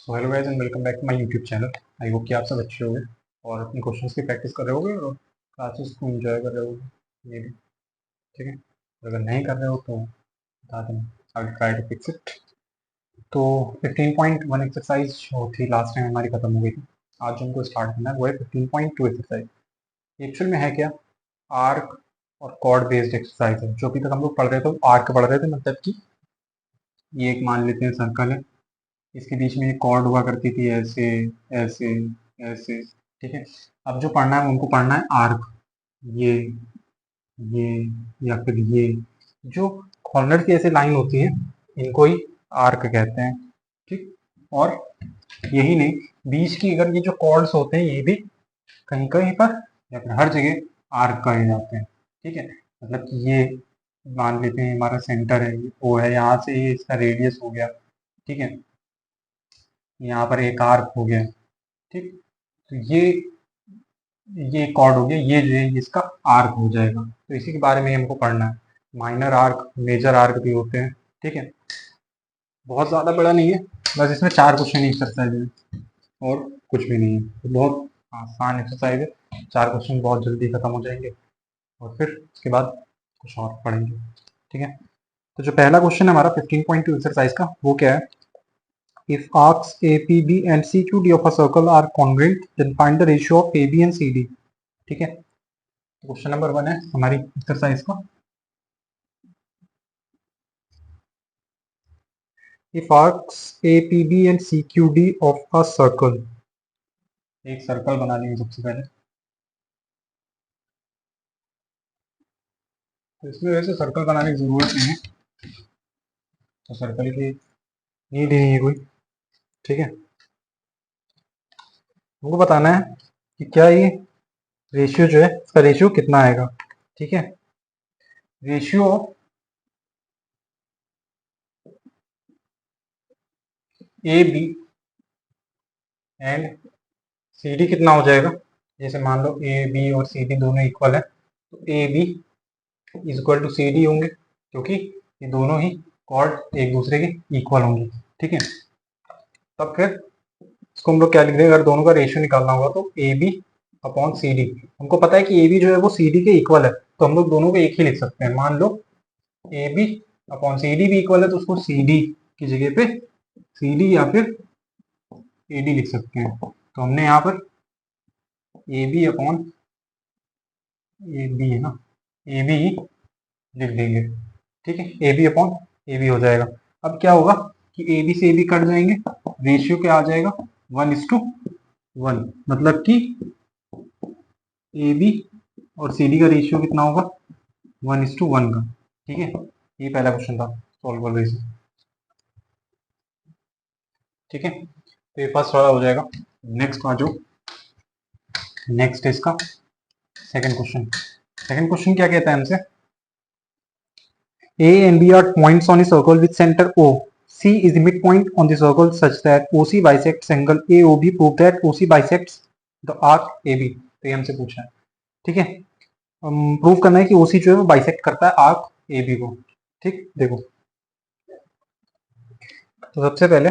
So hello guys and welcome back to my YouTube channel. I hope कि आप सब अच्छे होंगे और अपने क्वेश्चंस की प्रैक्टिस कर रहे होगे और क्लासेस को एंजॉय कर रहे होगे। ये भी ठीक है। और अगर नहीं कर रहे हो तो बता देना, I will try to fix it. तो 15.1 एक्सरसाइज जो थी लास्ट टाइम हमारी खत्म हो गई थी। आज जो हमको स्टार्ट करना है वो है 15.2 एक्सरसाइज। एक्चुअल में है क्या, आर्क और कॉर्ड बेस्ड एक्सरसाइज है। जो अभी तक हम लोग पढ़ रहे थे आर्क पढ़ रहे थे, मतलब कि ये एक मान लेते हैं सर्कल है, इसके बीच में एक कॉर्ड हुआ करती थी, ऐसे ऐसे ऐसे। ठीक है। अब जो पढ़ना है उनको पढ़ना है आर्क। ये ये या फिर ये जो कॉर्नर की ऐसे लाइन होती है, इनको ही आर्क कहते हैं। ठीक। और यही नहीं, बीच की अगर ये जो कॉर्ड्स होते हैं ये भी कहीं कहीं पर या फिर हर जगह आर्क कहे जाते हैं। ठीक है। मतलब कि ये मान लेते हैं हमारा सेंटर है, ये ओ है, यहाँ से ये इसका रेडियस हो गया। ठीक है। यहाँ पर एक आर्क हो गया। ठीक। तो ये कॉर्ड हो गया, ये जो है इसका आर्क हो जाएगा। तो इसी के बारे में हमको पढ़ना है। माइनर आर्क, मेजर आर्क भी होते हैं। ठीक है। बहुत ज़्यादा बड़ा नहीं है, बस इसमें 4 क्वेश्चन एक्सरसाइज है और कुछ भी नहीं है। तो बहुत आसान एक्सरसाइज है, 4 क्वेश्चन बहुत जल्दी खत्म हो जाएंगे और फिर उसके बाद कुछ और पढ़ेंगे। ठीक है। तो जो पहला क्वेश्चन है हमारा 15.2 एक्सरसाइज का, वो क्या है? If arcs APB and CQD of a circle are congruent, then find the ratio of AB and CD। ठीक है। क्वेश्चन नंबर 1 है हमारी एक्सरसाइज का। If arcs APB and CQD of a circle, एक सर्कल बना लेंगे सबसे पहले। तो इसमें वैसे सर्कल बनाने की जरूरत नहीं है, तो सर्कल की नीड ही नहीं है कोई। ठीक है। हमको बताना है कि क्या ये रेशियो जो है, इसका रेशियो कितना आएगा। ठीक है। Ratio of A B and C D कितना हो जाएगा? जैसे मान लो ए बी और सी डी दोनों इक्वल है, तो A B is equal to C D होंगे, क्योंकि ये दोनों ही कॉर्ड एक दूसरे के इक्वल होंगे। ठीक है। तब फिर इसको हम लोग क्या लिख देंगे, अगर दोनों का रेशियो निकालना होगा तो A B upon C D. हमको पता है कि ए बी जो है वो सी डी के इक्वल है, तो हम लोग दोनों को एक ही लिख सकते हैं। मान लो A B upon C D भी इक्वल है, तो उसको सी डी की जगह पे सी डी या फिर ए डी लिख सकते हैं। तो हमने यहाँ पर A B upon A B है ना, ए बी लिख देंगे। ठीक है। A B upon A B हो जाएगा। अब क्या होगा कि ए बी से ए बी कट जाएंगे, रेशियो क्या आ जाएगा? 1:1। मतलब कि ए बी और सी डी का रेशियो कितना होगा? 1:1 का। ठीक है। ये पहला क्वेश्चन था, सॉल्व कर दीजिए। ठीक है। तो ये फर्स्ट वाला हो जाएगा। नेक्स्ट आ जाओ। नेक्स्ट है इसका सेकंड क्वेश्चन। सेकंड क्वेश्चन क्या कहता है हमसे? A and B are points on a circle with center O. C is the midpoint on the circle such that OC bisects angle AOB. Prove that OC bisects the arc AB। तो ये हमसे पूछा है। ठीक है। Prove करना है कि OC जो है वो बाइसेक्ट करता है आर्क AB को। ठीक। देखो, तो सबसे पहले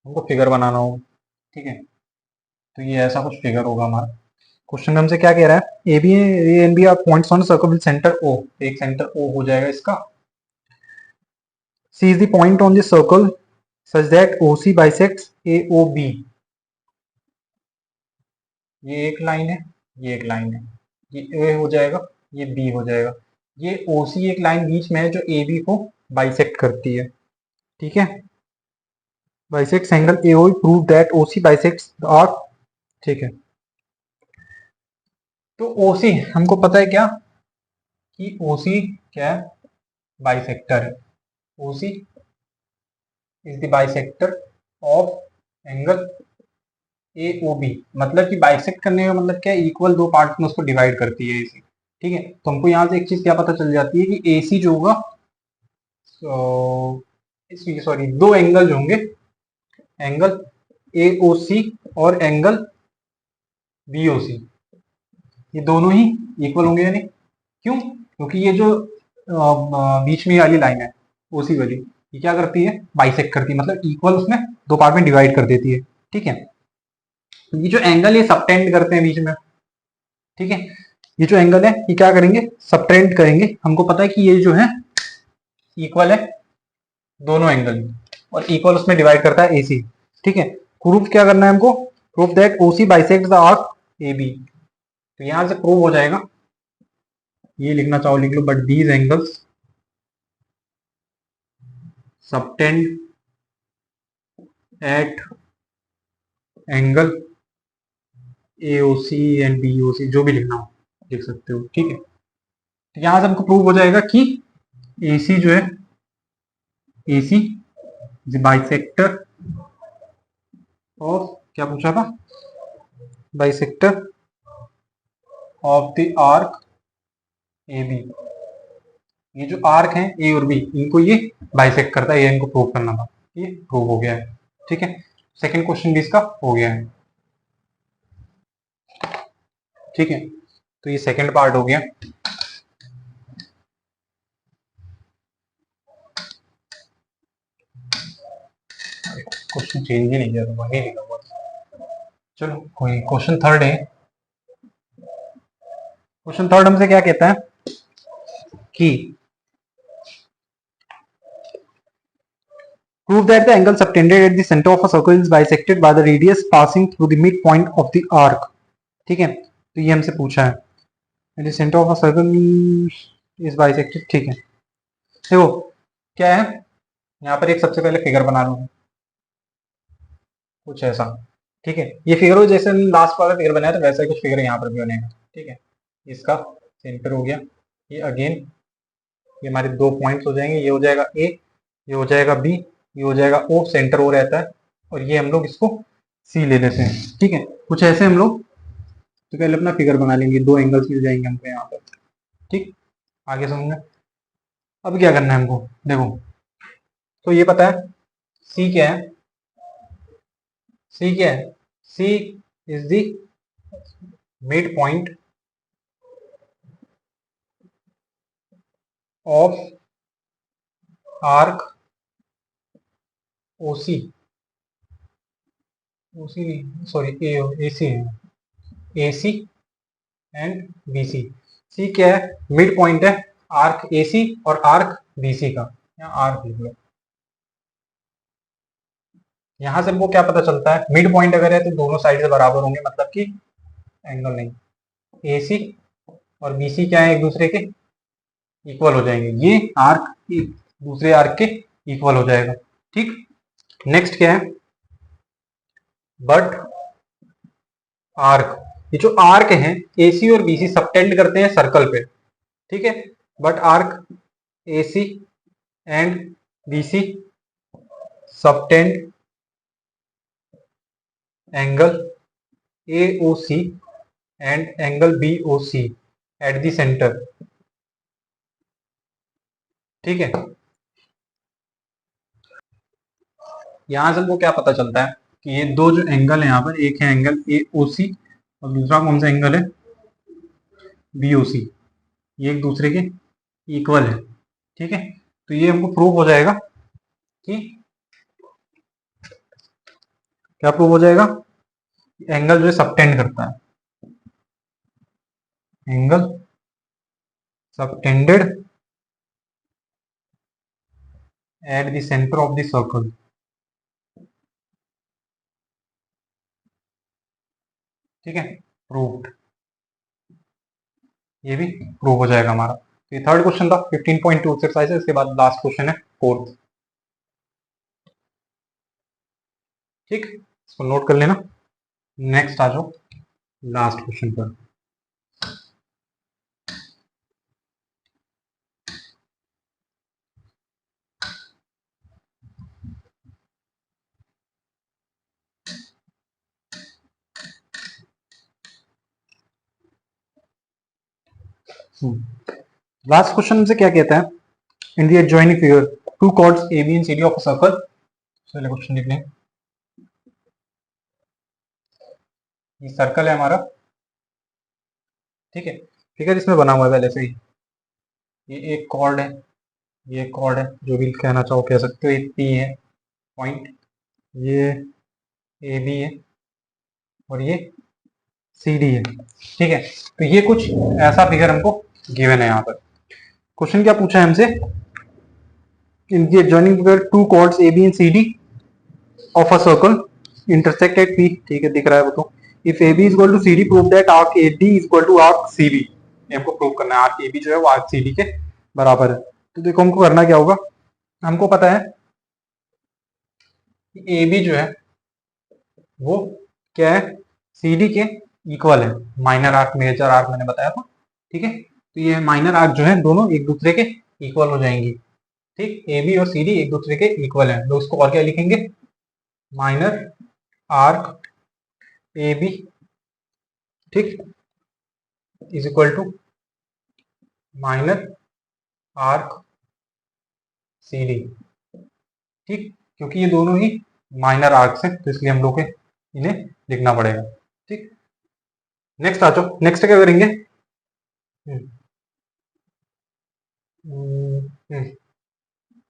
हमको फिगर बनाना होगा। ठीक है। तो ये ऐसा कुछ फिगर होगा हमारा। क्वेश्चन में हमसे क्या कह रहा है? AB and B are points on circle with centre O। एक सेंटर O हो जाएगा इसका। C is the point on the circle such that OC bisects AOB। ये एक लाइन है, ये एक लाइन है, ये A हो जाएगा, ये B हो जाएगा। ये OC एक लाइन बीच में है जो AB को बाइसेक्ट करती है। ठीक है। Bisects angle AOB। Prove that OC bisects the arc. ठीक है। तो OC हमको पता है क्या, कि OC क्या है? बाइसेक्टर है। OC is the bisector of angle AOB। मतलब कि बाइसेक्ट करने का मतलब क्या है? इक्वल दो पार्ट में उसको डिवाइड करती है इसे। ठीक है। तो हमको यहाँ से एक चीज क्या पता चल जाती है कि AC जो होगा, सॉरी, दो एंगल जो होंगे, एंगल AOC और एंगल BOC, ये दोनों ही इक्वल होंगे। यानी क्यों? क्योंकि ये जो बीच में वाली लाइन है ओसी वाली, ये क्या करती है, बाइसेक्ट करती है, मतलब इक्वल उसमें दो पार्ट में डिवाइड कर देती है। ठीक है, ये जो एंगल ये सबटेंड करते हैं बीच में। ठीक है, ये जो एंगल है ये क्या करेंगे, सबटेंड करेंगे। हमको पता है कि ये जो है इक्वल है दोनों एंगल, और इक्वल उसमें डिवाइड करता है एसी। ठीक है, प्रूफ क्या करना है हमको, proof that OC bisect the arc A B. तो यहां से प्रूव हो जाएगा, ये लिखना चाहो लिख लो, but these angles subtend at angle A O C and B O C, जो भी लिखना हो लिख सकते हो। ठीक है, तो यहां से हमको प्रूव हो जाएगा कि ए सी जो है, ए सी बाइसेक्टर ऑफ, क्या पूछा था, bisector of the arc A B. ये जो आर्क है ए और बी, इनको ये बाइसेक्ट करता है, ये इनको प्रूव करना था, ये प्रूव हो गया है। ठीक है, सेकंड क्वेश्चन भी इसका हो गया है। ठीक है, तो ये सेकंड पार्ट हो गया। क्वेश्चन चेंज ही नहीं किया, तो वही लिखा हुआ था। चलो कोई, क्वेश्चन थर्ड है। क्वेश्चन थर्ड हमसे क्या कहता है कि prove that the angle subtended at the center of a circle is bisected by the radius passing through the midpoint of the arc। ठीक है, तो ये हमसे पूछा है, at the center of a circle is bisected। ठीक है, देखो क्या है, यहाँ पर एक सबसे पहले फिगर बना लूँ कुछ ऐसा। ठीक है, ये फिगर हो जैसे लास्ट वाला फिगर बनाया, तो वैसा ही कुछ फिगर यहाँ पर भी बनेगा। ठीक है, इसका सेंटर हो गया, ये अगेन, ये हमारे दो पॉइंट्स हो जाएंगे, ये हो जाएगा ए, ये हो जाएगा बी, ये हो जाएगा ओ, सेंटर ओ रहता है, और ये हम लोग इसको सी ले लेते हैं। ठीक है, कुछ ऐसे हम लोग तो पहले अपना फिगर बना लेंगे, दो एंगल्स मिल जाएंगे हमको यहाँ पर। ठीक, आगे समझना। अब क्या करना है हमको, देखो, तो ये पता है सी क्या है, सी क्या है, C is the mid point of arc OC, OC नहीं सॉरी, ए सी है, ए सी एंड बी सी। सी क्या है, मिड पॉइंट है आर्क ए सी और आर्क बी सी का, यहाँ आर्क लिख लो। यहां से हमको क्या पता चलता है, मिड पॉइंट अगर है तो दोनों साइड से बराबर होंगे, मतलब कि एंगल नहीं, ए सी और बी सी क्या है, एक दूसरे के इक्वल हो जाएंगे, ये आर्क दूसरे आर्क के इक्वल हो जाएगा। ठीक, नेक्स्ट क्या है, बट आर्क, ये जो आर्क है ए सी और बी सी सबटेंड करते हैं सर्कल पे। ठीक है, but arc A C and B C subtend angle A O C and angle B O C at the centre. ठीक है, यहां से हमको क्या पता चलता है कि ये दो जो एंगल है यहाँ पर, एक है एंगल ए ओ सी और दूसरा कौन सा एंगल है, बी ओ सी, ये एक दूसरे के इक्वल है। ठीक है, तो ये हमको प्रूव हो जाएगा कि, क्या प्रूव हो जाएगा, एंगल जो है सबटेंड करता है, angle subtended at the centre of the circle. ठीक है, प्रूव्ड, ये भी प्रूव हो जाएगा हमारा। ये थर्ड क्वेश्चन था 15.2 एक्सरसाइज है, इसके बाद लास्ट क्वेश्चन है फोर्थ। ठीक, इसको नोट कर लेना। नेक्स्ट आ जाओ लास्ट क्वेश्चन पर। लास्ट क्वेश्चन से क्या कहता है, in the adjoining figure two chords A B and C D of a circle. पहले क्वेश्चन लिख लें, ये सर्कल है हमारा। ठीक है, फिगर इसमें बना हुआ है पहले से ही। ये एक कॉर्ड है, ये कॉर्ड है, जो भी कहना चाहो कह सकते हो। ये पी है पॉइंट, ये ए बी है, और ये सी डी है। ठीक है, तो ये कुछ ऐसा फिगर हमको गिवन है यहाँ पर। क्वेश्चन क्या पूछा है हमसे, in the adjoining figure two chords A B and C D of a circle intersect at P. ठीक है, दिख रहा है वो तो। If A B is equal to C D, prove that arc A D is equal to arc C B. हमको prove करना है आर्क ए बी जो है वो आर्क सी डी के बराबर है। तो देखो हमको करना क्या होगा, हमको पता है ए बी जो है वो क्या है, सी डी के इक्वल है। माइनर आर्क मेजर आर्क मैंने बताया था। ठीक है, तो ये माइनर आर्क जो है दोनों एक दूसरे के इक्वल हो जाएंगी। ठीक, ए बी और सी डी एक दूसरे के इक्वल है, तो उसको और क्या लिखेंगे, माइनर आर्क ए बी, ठीक, is equal to minor arc C D. ठीक, क्योंकि ये दोनों ही माइनर आर्क्स हैं, तो इसलिए हम लोग को इन्हें लिखना पड़ेगा। ठीक, नेक्स्ट आ जाओ, नेक्स्ट क्या करेंगे। हम्म, हम्म,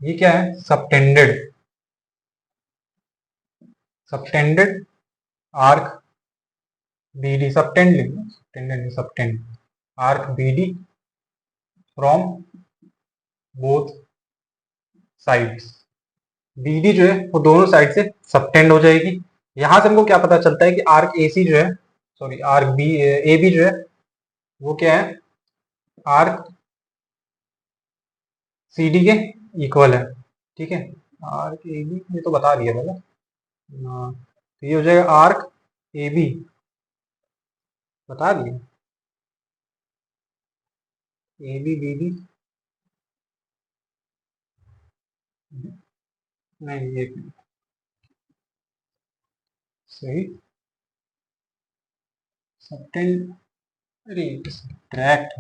ये क्या है, subtended, subtended arc B D, subtend लिखना, subtended subtend arc B D from both sides. B D जो है वो दोनों साइड से सबटेंड हो जाएगी। यहां से हमको क्या पता चलता है कि आर्क ए सी जो है, sorry arc B A B जो है वो क्या है, आर्क सी डी के इक्वल है। ठीक है, आर्क ए बी ये तो बता दिया था। हाँ, तो ये हो जाएगा आर्क ए बी, बता दिया, ए बी बी डी, नहीं ये सही, सबटेंड, अरे subtract,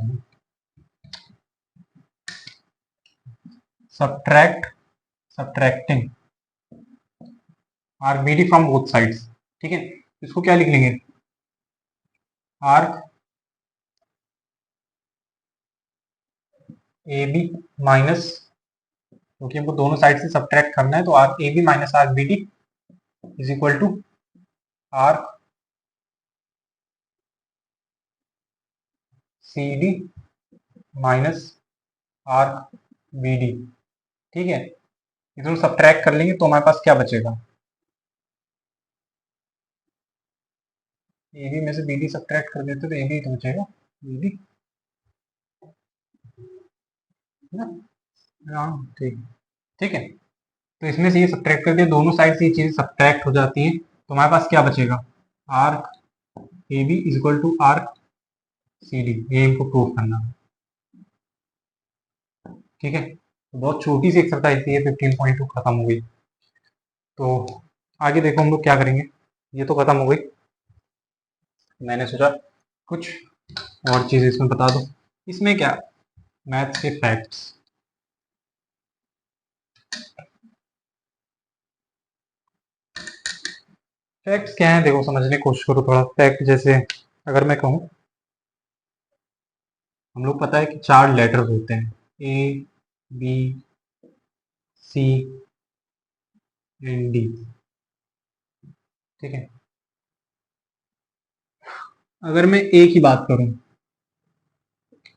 subtract, subtracting arc B D from both sides. ठीक है, इसको क्या लिख लेंगे, आर्क ए बी माइनस, क्योंकि हमको दोनों साइड से सब्ट्रैक्ट करना है, तो arc A B minus arc B D is equal to arc C D minus arc B D. ठीक है, इसको सब्ट्रैक्ट कर लेंगे तो हमारे पास क्या बचेगा, ए बी में से बी डी सब्ट्रैक्ट कर देते तो ए बी तो बचेगा, बी डी है ना। हाँ ठीक, ठीक है, तो इसमें से ये सब्ट्रैक्ट कर दिया, दोनों साइड से ये चीजें सब्ट्रैक्ट हो जाती हैं, तो हमारे पास क्या बचेगा, arc A B is equal to arc C D. ये इनको प्रूव करना है। ठीक है, तो बहुत छोटी सी एक्सरसाइज थी ये, 15.2 खत्म हो गई। तो आगे देखो हम लोग क्या करेंगे, ये तो खत्म हो गई, मैंने सोचा कुछ और चीज़ इसमें बता दो। इसमें क्या, मैथ्स के फैक्ट्स, फैक्ट्स क्या है देखो, समझने की कोशिश करो थोड़ा। फैक्ट जैसे अगर मैं कहूँ, हम लोग पता है कि 4 लेटर्स होते हैं, A B C and D. ठीक है, अगर मैं ए की बात करूं,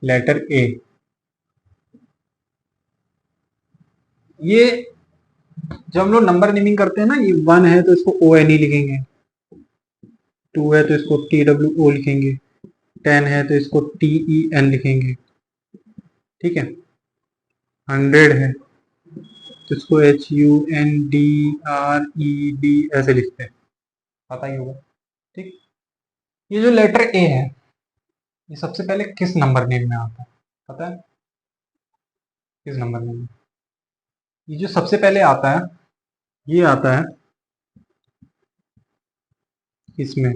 लेटर ए, ये जब हम लोग नंबर नेमिंग करते हैं ना, ये 1 है तो इसको ओ एन ई लिखेंगे, 2 है तो इसको टी डब्ल्यू ओ लिखेंगे, 10 है तो इसको टी ई एन लिखेंगे। ठीक है, 100 है तो इसको H U N D R E D ऐसे लिखते हैं, पता ही होगा। ठीक, ये जो लेटर ए है ये सबसे पहले किस नंबर नेम में आता है, पता है, किस नंबर नेम में, ये जो सबसे पहले आता है ये आता है इसमें,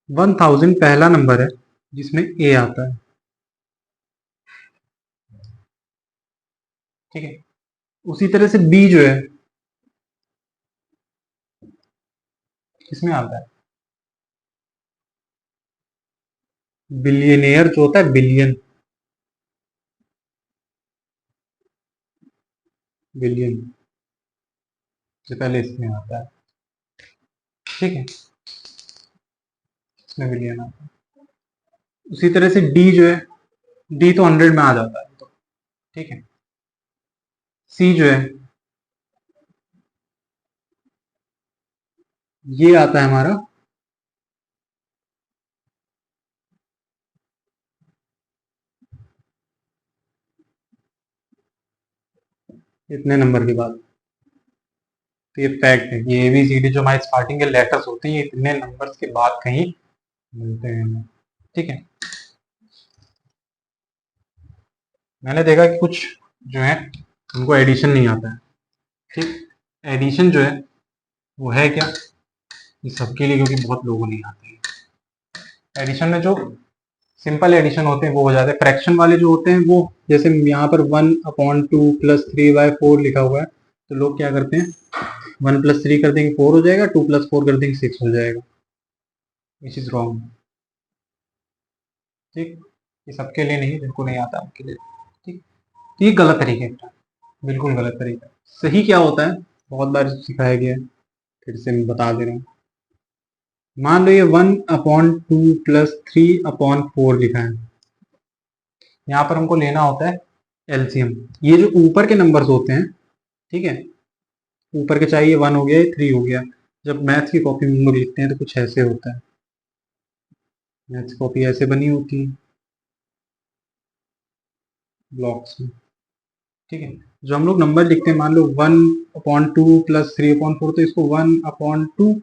1000 पहला नंबर है जिसमें ए आता है। ठीक है, उसी तरह से बी जो है किसमें आता है, बिलियनियर जो होता है बिलियन, बिलियन से पहले इसमें आता है, ठीक है, इसमें बिलियन आता है। उसी तरह से डी जो है, डी तो 100 में आ जाता है, तो ठीक है। सी जो है ये आता है हमारा इतने नंबर के बाद। तो ये फैक्ट है, ये ABCD जो हमारे स्टार्टिंग के लेटर्स होते हैं ये इतने नंबर्स के बाद कहीं मिलते हैं हमें, ठीक है। मैंने देखा कि कुछ जो है उनको एडिशन नहीं आता है, ठीक। एडिशन जो है वो है क्या, ये सबके लिए, क्योंकि बहुत लोगों नहीं आते हैं एडिशन में। जो सिंपल एडिशन होते हैं वो हो जाते हैं, फ्रैक्शन वाले जो होते हैं वो, जैसे यहाँ पर 1/2 + 3/4 लिखा हुआ है, तो लोग क्या करते हैं 1 + 3 कर देंगे 4 हो जाएगा, 2 + 4 कर देंगे 6 हो जाएगा, विच इज रॉन्ग, ठीक। ये सबके लिए नहीं, जिनको नहीं आता उनके लिए, ठीक। तो ये गलत तरीके का, बिल्कुल गलत तरीका। सही क्या होता है बहुत बार सिखाया गया है, फिर से मैं बता दे रहा हूँ। मान लो ये 1/2 + 3/4 लिखा है, यहाँ पर हमको लेना होता है एलसीएम। ये जो ऊपर के नंबर्स होते हैं, ठीक है, ऊपर के चाहिए 1 हो गया, ये 3 हो गया। जब मैथ्स की कॉपी में हम लोग लिखते हैं तो कुछ ऐसे होता है, मैथ्स कॉपी ऐसे बनी होती है ब्लॉक्स में, ठीक है। जो हम लोग नंबर लिखते हैं, मान लो 1/2 + 3/4, तो इसको 1/2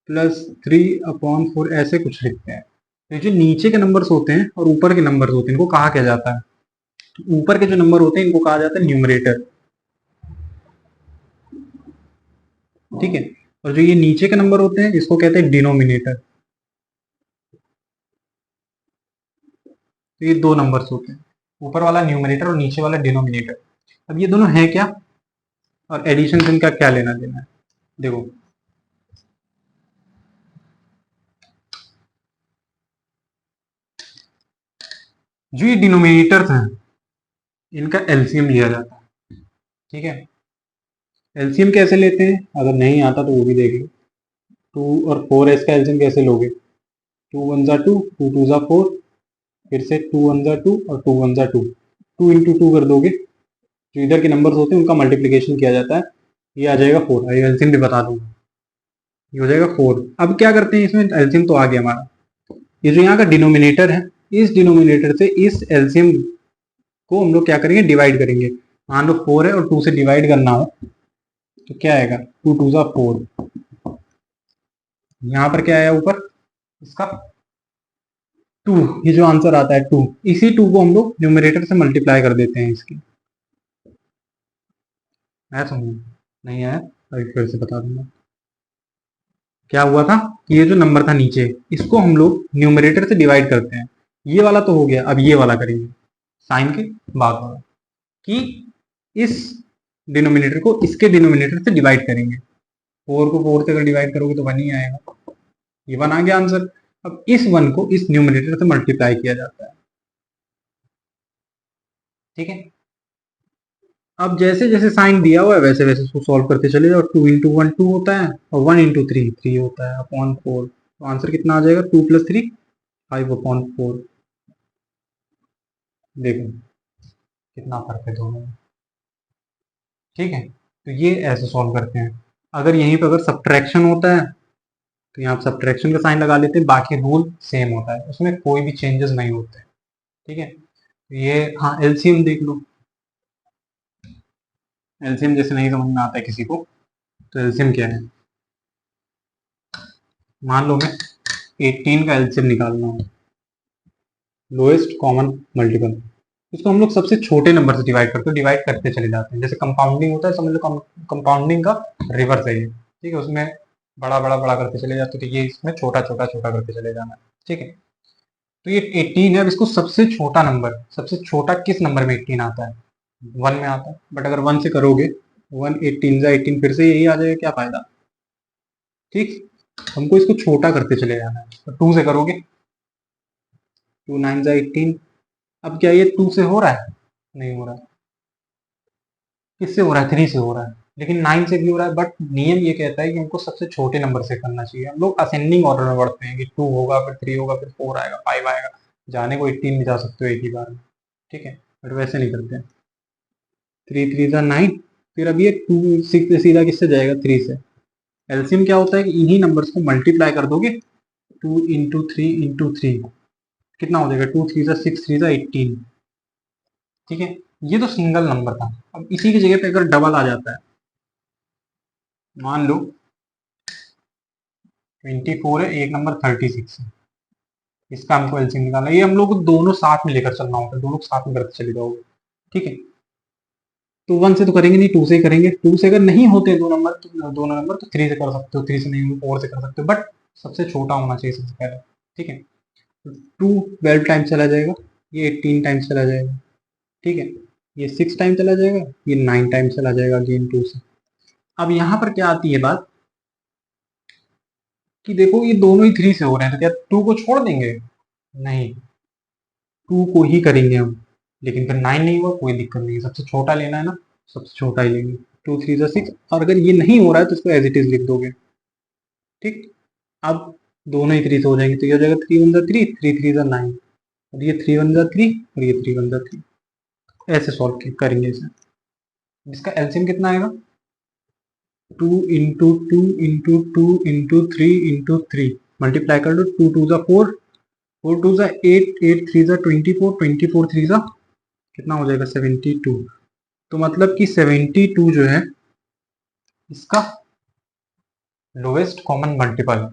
+ 3/4 ऐसे कुछ लिखते हैं। तो जो नीचे के नंबर्स होते हैं और ऊपर के नंबर्स होते हैं इनको कहा क्या जाता है, तो ऊपर के जो नंबर होते हैं इनको कहा जाता है न्यूमरेटर, ठीक है। और जो ये नीचे के नंबर होते हैं इसको कहते हैं डिनोमिनेटर। तो ये दो नंबर्स होते हैं, ऊपर वाला न्यूमरेटर और नीचे वाला डिनोमिनेटर। अब ये दोनों है क्या, और एडिशन से इनका क्या लेना देना है, देखो। जो ये डिनोमिनेटर्स हैं इनका एलसीएम लिया जाता है, ठीक है। एलसीएम कैसे लेते हैं, अगर नहीं आता तो वो भी देख लो। 2 और 4 का एलसीएम कैसे लोगे, 2 1 जा 2, 2 2 जा 4, फिर से 2 1 जा 2 और 2 1 जा 2, 2 इंटू 2 कर दोगे, जो इधर के नंबर्स होते हैं उनका मल्टीप्लीकेशन किया जाता है, ये आ जाएगा 4। एलसीएम भी बता दूंगा, ये हो जाएगा 4। अब क्या करते हैं, इसमें एलसीएम तो आ गया हमारा, ये जो यहाँ का डिनोमिनेटर है, इस डिनोमिनेटर से इस एलसीएम को हम लोग क्या करेंगे, डिवाइड करेंगे। मान लो 4 है और 2 से डिवाइड करना हो तो क्या आएगा, 2 2 जा 4। यहाँ पर क्या आया ऊपर इसका 2, ये जो आंसर आता है 2, इसी 2 को हम लोग न्यूमरेटर से मल्टीप्लाई कर देते हैं इसकी। आया समझ, नहीं आया अभी फिर से बता दूंगा। क्या हुआ था कि ये जो नंबर था नीचे, इसको हम लोग न्यूमरेटर से डिवाइड करते हैं, ये वाला तो हो गया, अब ये वाला करेंगे साइन के बाद वाला, कि इस डिनोमिनेटर को इसके डिनोमिनेटर से डिवाइड करेंगे। 4 को 4 से अगर डिवाइड करोगे तो 1 ही आएगा, ये 1 आ गया आंसर। अब इस 1 को इस न्यूमरेटर से मल्टीप्लाई किया जाता है, ठीक है। अब जैसे जैसे साइन दिया हुआ है वैसे वैसे उसको सॉल्व करते चले जाओ। 2 इंटू 1 2 होता है, और 1 इंटू 3 3 होता है अपॉन 4, तो आंसर कितना आ जाएगा, 2 + 3 5/4। देखो कितना फर्क है दोनों में, ठीक है। तो ये ऐसे सॉल्व करते हैं। अगर यहीं पर अगर सब्ट्रैक्शन होता है तो यहाँ सब्ट्रैक्शन का साइन लगा लेते हैं, बाकी रूल सेम होता है, उसमें कोई भी चेंजेस नहीं होते, ठीक है। तो ये, हाँ एलसीएम देख लो, एलसीएम जैसे नहीं समझ में आता है किसी को, तो एलसीएम क्या है, मान लो मैं 18 का एलसीएम निकालना हो, लोएस्ट कॉमन मल्टीपल, इसको हम लोग सबसे छोटे नंबर से डिवाइड करते हैं, डिवाइड करते चले जाते हैं, जैसे कंपाउंडिंग होता है, समझ लो कंपाउंडिंग का रिवर्स है ये, ठीक है। उसमें बड़ा बड़ा बड़ा करते चले जाते हैं, तो ये इसमें छोटा छोटा छोटा करते चले जाना है, ठीक है। तो ये 18 है, अब इसको सबसे छोटा नंबर, सबसे छोटा किस नंबर में 18 आता है, 1 में आता है, बट अगर 1 से करोगे 1 18 जा 18 फिर से यही आ जाएगा, क्या फायदा, ठीक। हमको इसको छोटा करते चले जाना है, तो 2 से करोगे 2 9 जा 18। अब क्या ये 2 से हो रहा है? नहीं हो रहा है। किससे हो रहा है? 3 से हो रहा है, लेकिन 9 से भी हो रहा है। बट नियम ये कहता है कि हमको सबसे छोटे नंबर से करना चाहिए। हम लोग असेंडिंग ऑर्डर में बढ़ते हैं कि 2 होगा, फिर 3 होगा, फिर 4 आएगा, 5 आएगा, जाने को 18 भी जा सकते हो एक ही बार में, ठीक है। बट वैसे नहीं करते हैं। 3 3 जा 9, फिर अब ये 2 6 सीधा किससे जाएगा? 3 से। एलसीएम क्या होता है कि इन्हीं नंबर्स को मल्टीप्लाई कर दोगे, 2 इंटू 3 इंटू 3, कितना हो जाएगा? 2 3 जा 6 3 जा 18, ठीक है। ये तो सिंगल नंबर था। अब इसी की जगह पे अगर डबल आ जाता है, मान लो 24 है, एक नंबर 36 है, इसका हमको एलसीएम निकालना है। ये हम लोग को दोनों साथ में लेकर चलना होगा, दोनों साथ में करते चले जाओगे, ठीक है। तो 1 से तो करेंगे नहीं, 2 से ही करेंगे। 2 से अगर नहीं होते दो नंबर तो दोनों नंबर तो 3 से कर सकते हो, 3 से नहीं होंगे 4 से कर सकते हो, बट सबसे छोटा होना चाहिए सबसे पहले, ठीक है। 2 12 टाइम चला जाएगा, ये 18 टाइम चला जाएगा, ठीक है। ये 6 टाइम चला जाएगा, ये 9 टाइम चला जाएगा अगेन 2 से। अब यहाँ पर क्या आती है बात कि देखो ये दोनों ही 3 से हो रहे हैं, तो क्या 2 को छोड़ देंगे? नहीं, 2 को ही करेंगे हम। लेकिन फिर 9 नहीं हुआ, कोई दिक्कत नहीं है, सबसे छोटा लेना है ना, सबसे छोटा ही लेंगे। 2 3 जा 6, और अगर ये नहीं हो रहा है तो इसको एज इट इज लिख दोगे, ठीक। अब दोनों ही 3 से हो जाएंगे, तो ये हो जाएगा 3 1 जा 3 3 3 जा 9, और ये 3 1 जा 3 और ये 3 1 जा 3। ऐसे सॉल्व करेंगे इसे। इसका एलसीएम कितना आएगा? 2 into 2 into 2 into 3 into 3, multiply कर दो। 2 2 जा 4, 4 2 जा 8, 8 3 जा 24, 24 3 जा कितना हो जाएगा? 72। तो मतलब कि 72 जो है इसका लोएस्ट कॉमन मल्टीपल है।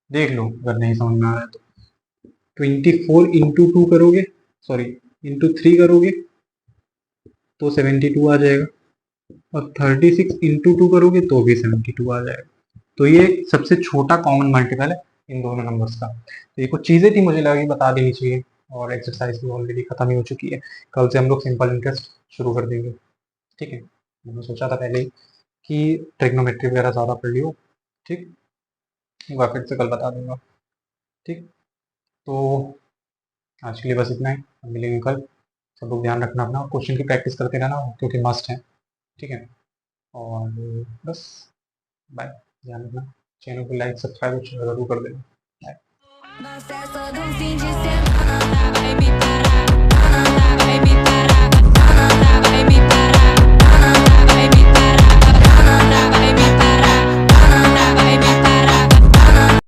देख लो अगर नहीं समझ में आ रहा है तो। 24 इंटू 2 करोगे, सॉरी इंटू 3 करोगे तो 72 आ जाएगा, और 36 इंटू 2 करोगे तो भी 72 आ जाएगा। तो ये सबसे छोटा कॉमन मल्टीपल है इन दोनों नंबर्स का। तो ये कुछ चीज़ें थी, मुझे लगी बता देनी चाहिए, और एक्सरसाइज भी ऑलरेडी खत्म ही हो चुकी है। कल से हम लोग सिंपल इंटरेस्ट शुरू कर देंगे, ठीक है। मैंने सोचा था पहले ही कि ट्रिग्नोमेट्री वगैरह ज़्यादा पढ़ लियो, ठीक। एक बार फिर से कल बता दूंगा, ठीक। तो आज के लिए बस इतना ही, अब मिलेंगे कल। सब लोग ध्यान रखना अपना, क्वेश्चन की प्रैक्टिस करते रहना क्योंकि मस्ट है, ठीक है। और बस, बाय, ध्यान रखना। चैनल को लाइक सब्सक्राइब जरूर कर देना। बाय।